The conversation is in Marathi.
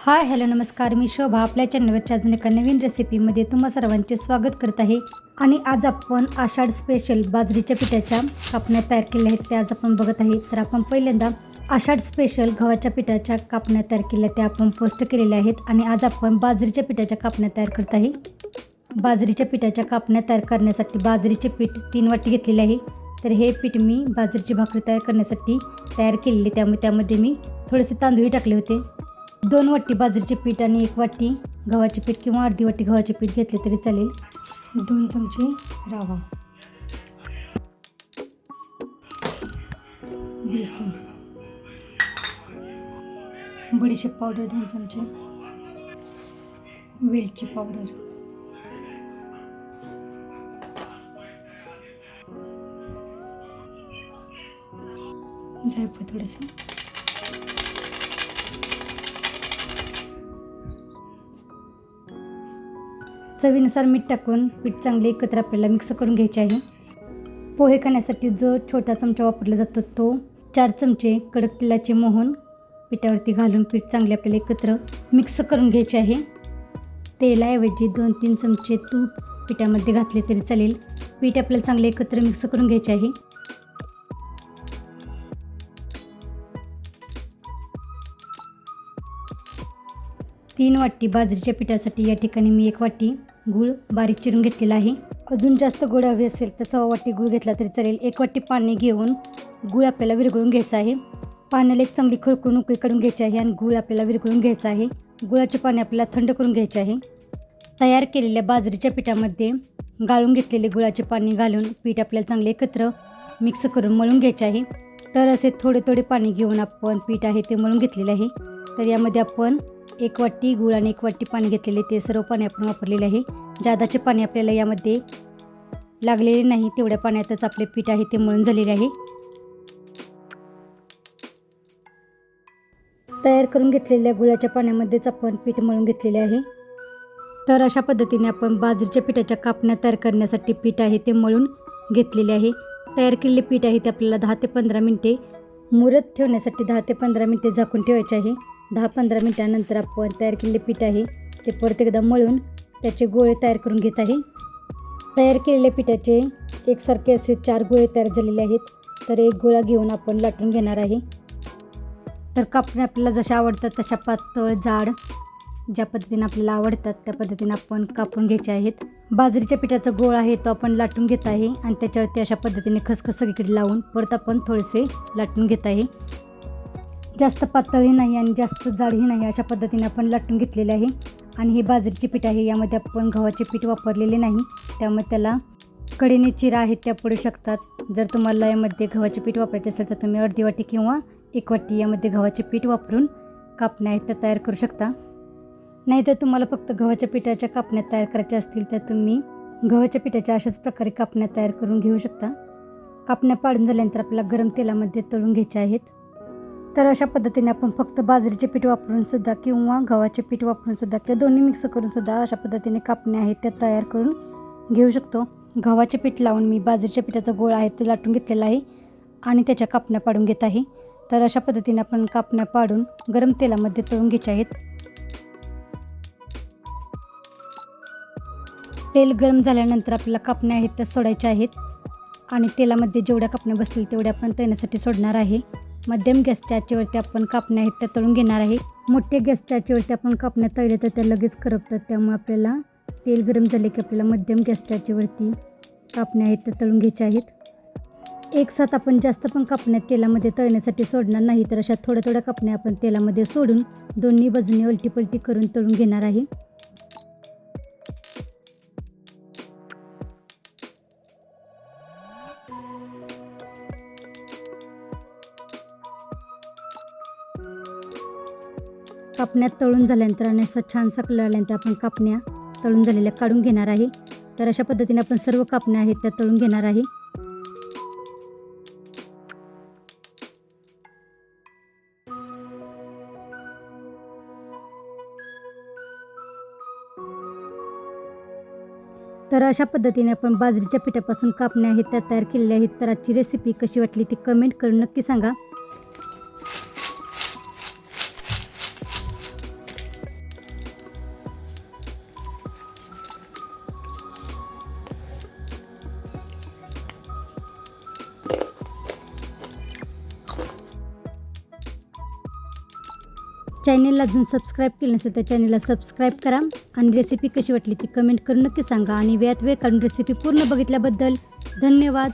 हाय हॅलो नमस्कार, मी शोभा आपल्या चॅनलवरच्या अजून एका नवीन रेसिपीमध्ये तुम्हा सर्वांचे स्वागत करत आहे. आणि आज आपण आषाढ स्पेशल बाजरीच्या पिठाच्या कापण्या तयार केल्या आहेत त्या आज आपण बघत आहे. तर आपण पहिल्यांदा आषाढ स्पेशल गव्हाच्या पिठाच्या कापण्या तयार केल्या त्या आपण पोस्ट केलेल्या आहेत. आणि आज आपण बाजरीच्या पिठाच्या कापण्या तयार करत आहे. बाजरीच्या पिठाच्या कापण्या तयार करण्यासाठी बाजरीचे पीठ 3 वाटी घेतलेले आहे. तर हे पीठ मी बाजरीची भाकरी तयार करण्यासाठी तयार केलेली, त्यामध्ये मी थोडेसे तांदूळ टाकले होते. 2 वाटी बाजरीचे पीठ आणि 1 वाटी गव्हाचे पीठ किंवा अर्धी वाटी गव्हाचे पीठ घेतले तरी चालेल. 2 चमचे रवा, बेसन, बडीशेप पावडर 2 चमचे, वेलची पावडर, जायफळ थोडंसं, चवीनुसार मीठ टाकून पीठ चांगले एकत्र आपल्याला मिक्स करून घ्यायचे आहे. पोहे करण्यासाठी जो छोटा चमचा वापरला जातो तो 4 चमचे कडक तेलाचे मोहन पिठावरती घालून पीठ चांगले आपल्याला एकत्र मिक्स करून घ्यायचे आहे. तेलाऐवजी 2-3 चमचे तूप पिठामध्ये घातले तरी चालेल. पीठ आपल्याला चांगले एकत्र मिक्स करून घ्यायचे आहे. तीन वाटी बाजरीच्या पिठासाठी या ठिकाणी मी 1 वाटी गूळ बारीक चिरून घेतलेला आहे. अजून जास्त गोड हवे असेल तर 1/6 वाटी गूळ घेतला तरी चालेल. 1 वाटी पाणी घेऊन गूळ आपल्याला विरघळून घ्यायचं आहे. पाण्याला एक चांगली खळखळून उकळी काढून घ्यायची आहे आणि गूळ आपल्याला विरघळून घ्यायचं आहे. गुळाचे पाणी आपल्याला थंड करून घ्यायचे आहे. तयार केलेल्या बाजरीच्या पिठामध्ये गाळून घेतलेले गुळाचे पाणी घालून पीठ आपल्याला चांगले एकत्र मिक्स करून मळून घ्यायचे आहे. तर असे थोडे थोडे पाणी घेऊन आपण पीठ आहे ते मळून घेतलेले आहे. तर यामध्ये आपण 1 वाटी गूळ आणि 1 वाटी पाणी घेतलेले, ते सर्व पाणी आपण वापरलेले आहे. जादाचे पाणी आपल्याला यामध्ये लागलेले नाही, तेवढ्या पाण्यातच आपले पीठ आहे ते मळून झालेले आहे. तयार करून घेतलेल्या गुळाच्या पाण्यामध्येच आपण पीठ मळून घेतलेले आहे. तर अशा पद्धतीने आपण बाजरीच्या पिठाच्या कापण्या तयार करण्यासाठी पीठ आहे ते मळून घेतलेले आहे. तयार केलेले पीठ आहे ते आपल्याला 10 ते 15 मिनटे मुरत ठेवण्यासाठी 10 ते 15 मिनटे झाकून ठेवायचे आहे. 10-15 मिनटानंतर आपण तयार केलेले पीठ आहे ते परत एकदा मळून त्याचे गोळे तयार करून घेत आहे. तयार केलेल्या पिठाचे एकसारखे असे 4 गोळे तयार झालेले आहेत. तर एक गोळा घेऊन आपण लाटून घेणार आहे. तर कापण्या आपल्याला जशा आवडतात तशा पातळ जाड ज्या पद्धतीने आपल्याला आवडतात त्या पद्धतीने आपण कापून घ्यायचे आहेत. बाजरीच्या पिठाचा गोळा आहे तो आपण लाटून घेत आहे आणि त्याच्यावरती अशा पद्धतीने खसखस सगळीकडे लावून परत आपण थोडेसे लाटून घेत आहे. जास्त पातळही नाही आणि जास्त जाडही नाही, अशा पद्धतीने आपण लाटून घेतलेले आहे. आणि हे बाजरीचे पीठ आहे, यामध्ये आपण गव्हाचे पीठ वापरलेले नाही, त्यामुळे त्याला कडेने चिरा आहेत त्या पडू शकतात. जर तुम्हाला यामध्ये गव्हाचे पीठ वापरायचे असेल तर तुम्ही अर्धी वाटी किंवा 1 वाटी यामध्ये गव्हाचे पीठ वापरून कापण्या आहेत त्या तयार करू शकता. नाहीतर तुम्हाला फक्त गव्हाच्या पिठाच्या कापण्या तयार करायच्या असतील तर तुम्ही गव्हाच्या पिठाच्या अशाच प्रकारे कापण्या तयार करून घेऊ शकता. कापण्या पाडून झाल्यानंतर आपल्याला गरम तेलामध्ये तळून घ्यायच्या आहेत. तर अशा पद्धतीने आपण फक्त बाजरीचे पीठ वापरून सुद्धा किंवा गव्हाचे पीठ वापरून सुद्धा किंवा दोन्ही मिक्स करून सुद्धा अशा पद्धतीने कापण्या आहेत त्या तयार करून घेऊ शकतो. गव्हाचे पीठ लावून मी बाजरीच्या पिठाचा गोळा आहे तो लाटून घेतलेला आहे आणि त्याच्या कापण्या पाडून घेत आहे. तर अशा पद्धतीने आपण कापण्या पाडून गरम तेलामध्ये तळून घ्यायच्या आहेत. तेल गरम झाल्यानंतर आपल्याला कापण्या आहेत त्या सोडायच्या आहेत आणि तेलामध्ये जेवढ्या कापण्या बसतील तेवढ्या आपण तळण्यासाठी सोडणार आहे. मध्यम गॅसच्या आचेवरती आपण कापण्या आहेत त्या तळून घेणार आहे. मोठ्या गॅसच्या आचेवरती आपण कापण्या तळल्या तर त्या लगेच करपतात, त्यामुळे आपल्याला तेल गरम झाले की आपल्याला मध्यम गॅसच्या आचेवरती कापण्या आहेत त्या तळून घ्यायच्या आहेत. एकसाथ आपण जास्त पण कापण्या तेलामध्ये तळण्यासाठी सोडणार नाही, तर अशा थोड्या थोड्या कापण्या आपण तेलामध्ये सोडून दोन्ही बाजूने उलटीपलटी करून तळून घेणार आहे. कापण्या तळून झाल्यानंतर आणि असं छानसा कलर आल्यानंतर आपण कापण्या तळून झालेल्या काढून घेणार आहे. तर अशा पद्धतीने आपण सर्व कापण्या आहेत त्या तळून घेणार आहे. तर अशा पद्धतीने आपण बाजरीच्या पिठापासून कापण्या आहेत त्या तयार केलेल्या आहेत. तर आजची रेसिपी कशी वाटली ती कमेंट करून नक्की सांगा. चॅनेलला अजून सबस्क्राईब केलं नसेल तर चॅनेलला सबस्क्राईब करा आणि रेसिपी कशी वाटली ती कमेंट करून नक्की सांगा. आणि वेळात वेळ काढून रेसिपी पूर्ण बघितल्याबद्दल धन्यवाद.